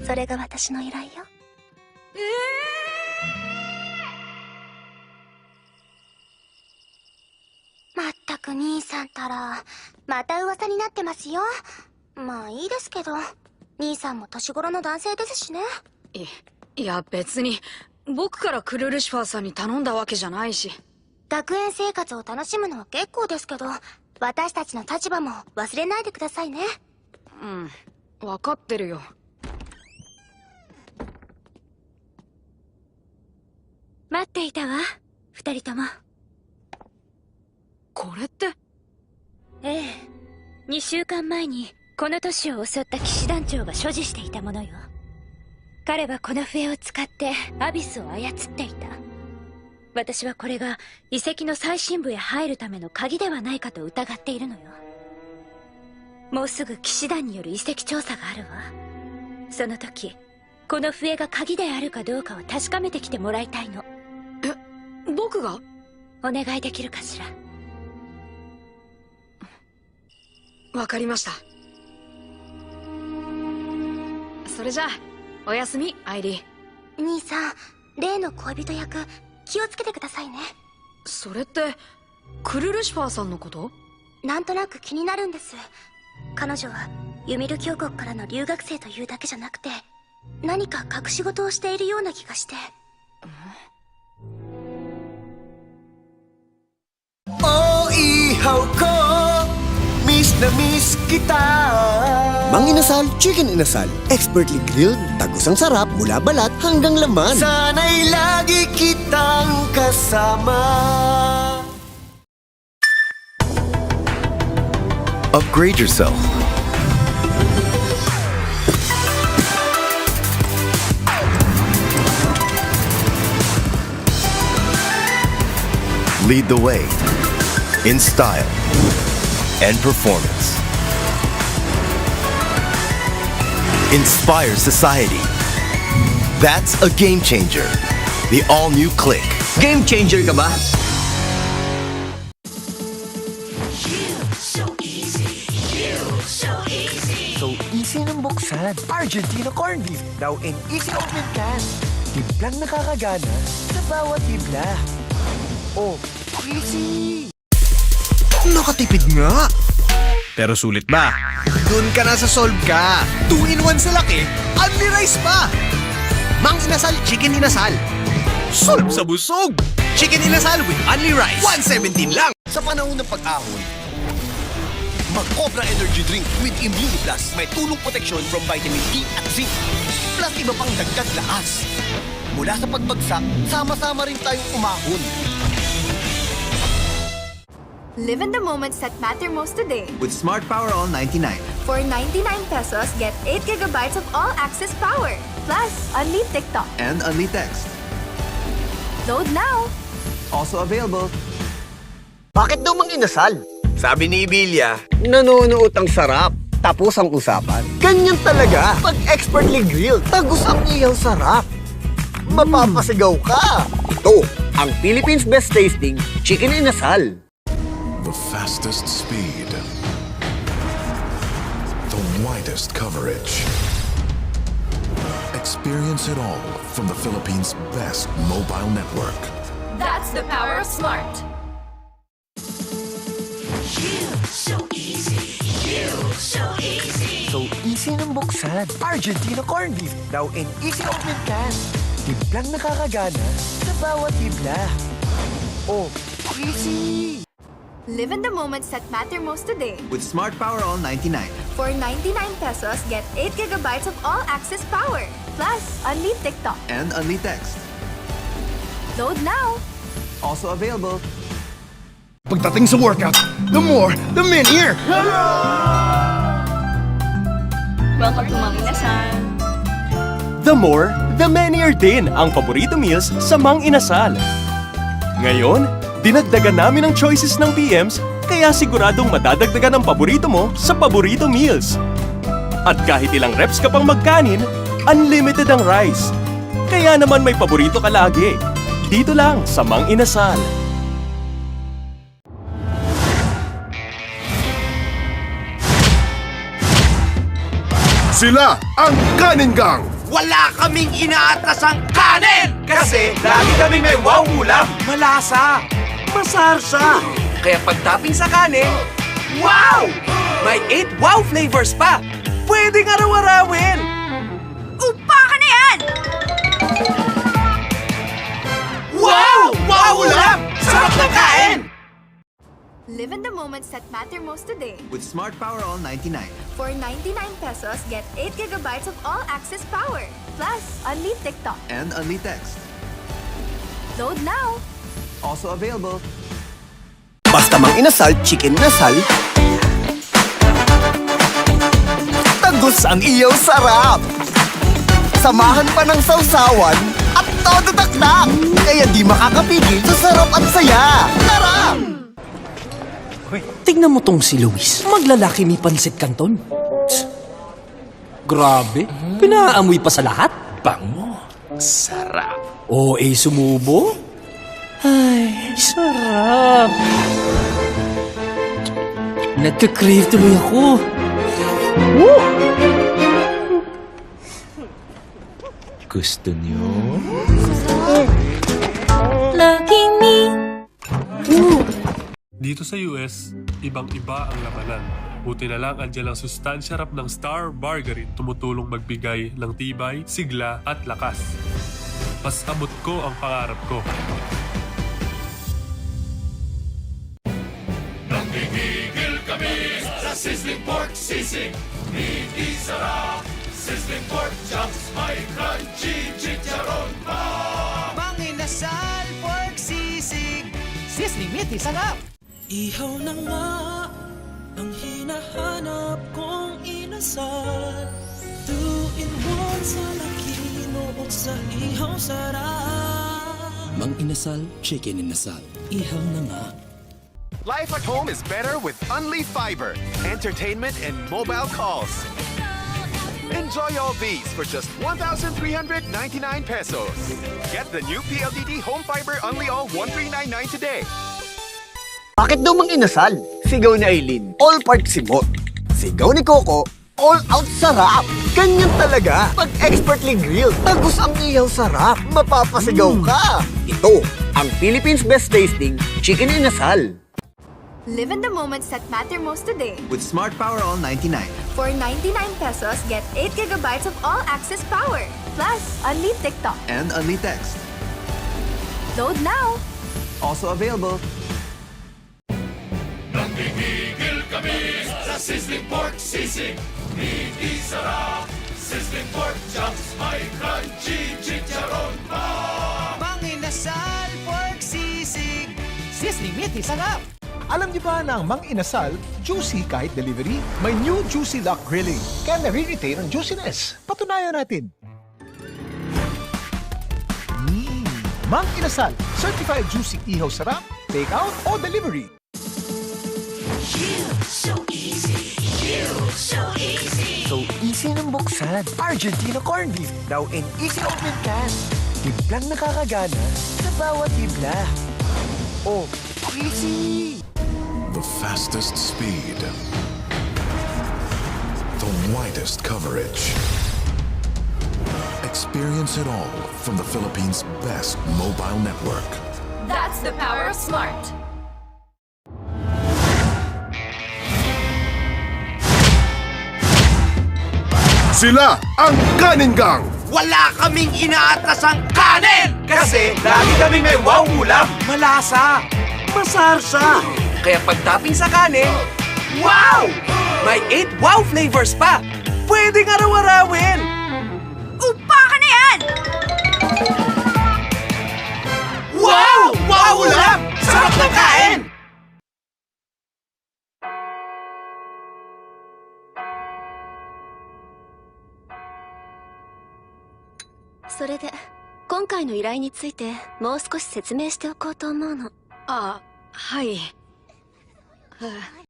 それが私の依頼よ。まったく兄さんたら、また噂になってますよ。まあいいですけど、兄さんも年頃の男性ですしね。いや別に、僕からクルルシファーさんに頼んだわけじゃないし。学園生活を楽しむのは結構ですけど、私たちの立場も忘れないでくださいね。うん、わかってるよ。待っていたわ、二人とも。これって？ええ、2週間前にこの都市を襲った騎士団長が所持していたものよ。彼はこの笛を使ってアビスを操っていた。私はこれが遺跡の最深部へ入るための鍵ではないかと疑っているのよ。もうすぐ騎士団による遺跡調査があるわ。その時、この笛が鍵であるかどうかを確かめてきてもらいたいの。僕が？お願いできるかしら。わかりました。それじゃあ、おやすみ、アイリー。兄さん、例の恋人役、気をつけてくださいね。それって、クルルシファーさんのこと？なんとなく気になるんです。彼女は、ユミル峡谷からの留学生というだけじゃなくて、何か隠し事をしているような気がして。Oh, ihaw ko, miss na miss kita. Mang Inasal, Chicken Inasal. Expertly grilled, tagosang sarap mula balat hanggang laman. Sana'y lagi kitang kasama. Upgrade yourself. Lead the way in style and performance. Inspire society. That's a game changer. The all-new Click. Game changer ka ba? So easy ng buksan. Argentina corned beef, now in easy open can. Timplang nakakagana sa bawat timpla. Oh, easy! Nakatipid nga! Pero sulit ba? Doon ka na sa solve ka! 2-in-1 sa laki, only rice pa! Mang Inasal, Chicken Inasal! Solve sa busog! Chicken Inasal with only rice, 117 lang! Sa panahon ng pag-ahon, mag-Cobra Energy Drink with Immunity Plus. May tulong proteksyon from vitamin D at zinc. Plus iba pang dagdag lakas. Mula sa pagbagsak, sama-sama rin tayong umahon. Live in the moments that matter most today. With Smart Power All 99. For 99 pesos, get 8 gigabytes of all-access power. Plus, unleash TikTok. And Unli Text. Load now! Also available. Bakit daw Mang Inasal? Sabi ni Ibilia, nanonood ang sarap. Tapos ang usapan. Ganyan talaga. Pag expertly grilled, tagos ang iyang sarap. Mapapasigaw ka. Ito, ang Philippines best tasting Chicken Inasal. The fastest speed. The widest coverage. Experience it all from the Philippines' best mobile network. That's the power of smart. So easy ng buksan. Argentina corned beef, now in easy open can. Timplang nakakagana sa bawat timpla. Oh, easy! Live in the moments that matter most today. With Smart Power All 99. For 99 pesos, get 8 gigabytes of all-access power. Plus, unleash TikTok. And Unli Text. Load now! Also available. Pagdating sa workout, the more, the merrier! Welcome to Mang Inasal. The more, the merrier din ang paborito meals sa Mang Inasal. Ngayon, dinagdagan namin ang choices ng PMs, kaya siguradong madadagdagan ang paborito mo sa paborito meals. At kahit ilang reps ka pang magkanin, unlimited ang rice. Kaya naman may paborito ka lagi. Dito lang sa Mang Inasal. Sila ang Kanin Gang! Wala kaming inaatasang kanin! Kasi lagi kaming may wow ulam. Malasa, masarsa. Kaya pag-topping sa kanin, wow! May 8 wow flavors pa. Pwedeng araw-arawin. Upa ka na yan! Wow! Wow ulam! Sarap na kain! Live in the moments that matter most today. With Smart Power All 99. For 99 pesos, get 8 gigabytes of all-access power. Plus, unleash TikTok. And Unli Text. Load now! Also available. Basta Mang Inasal, Chicken Inasal, tagos ang iyong sarap. Samahan pa ng sausawan at todo taktak. Kaya di makakapigil sa sarap at saya. Tara! Tingnan mo tong si Luis. Maglalaki mi pansit canton. Grabe. Pinaamoy pa sa lahat. Bango. Sarap. O, sumubo? Ay, sarap. Nagka-crave tuloy ako. Woo! Gusto niyo? Lucky me. Dito sa US, ibang-iba ang labanan. Buti na lang andyan ang sustansya rap ng Star Margarine tumutulong magbigay ng tibay, sigla at lakas. Mas abot ko ang pangarap ko. Nanggigigil kami sa sizzling pork sisig. Meaty sarap, sizzling pork chunks, may crunchy chicharon pa. Mang Inasal pork sisig, sizzling meaty sarap. Ihaw na nga ang hinahanap kong inasal. 2-in-1 sa nakinuot sa ihaw sarap. Mang Inasal, Chicken Inasal. Ihaw na nga. Life at home is better with Unli Fiber, entertainment and mobile calls. Enjoy all these for just 1,399 pesos. Get the new PLDT Home Fiber Unli All 1399 today. Bakit daw Mang Inasal? Sigaw ni Aileen, all part simot. Sigaw ni Coco, all out sarap. Ganyan talaga. Pag expertly grilled, tagos ang iyaw sarap. Mapapasigaw ka. Ito, ang Philippines' best tasting Chicken Inasal. Live in the moments that matter most today. With Smart Power All 99. For 99 pesos, get 8 gigabytes of all-access power. Plus, unleash TikTok. And Unli Text. Load now! Also available. Nanggigigil kami sa sizzling pork sisig. Meaty sarap, sizzling pork chunks, may crunchy chicharon pa. Mang Inasal pork sisig, sizzling meaty sarap. Alam niyo ba na ang Mang Inasal, juicy kahit delivery? May new Juicy Lock Grilling, kaya nare-retain ang juiciness. Patunayan natin. Mang Inasal, certified juicy ihaw sarap, take out o delivery. So easy ng buksan. Argentina corned beef, now in easy open can. Timplang nakakagana sa bawat tibla. Oh, easy! The fastest speed. The widest coverage. Experience it all from the Philippines' best mobile network. That's the power of smart. Sila ang Kanin Gang! Wala kaming inaatasang kanin! Kasi lagi kaming may wow ulam. Malasa, masarsa. Kaya pag-topping sa kanin, wow! May 8 wow flavors pa. Pwedeng araw-arawin. Upa ka na yan! Wow! Wow ulam! Sarap na kain! それで今回の依頼についてもう少し説明しておこうと思うの。はい。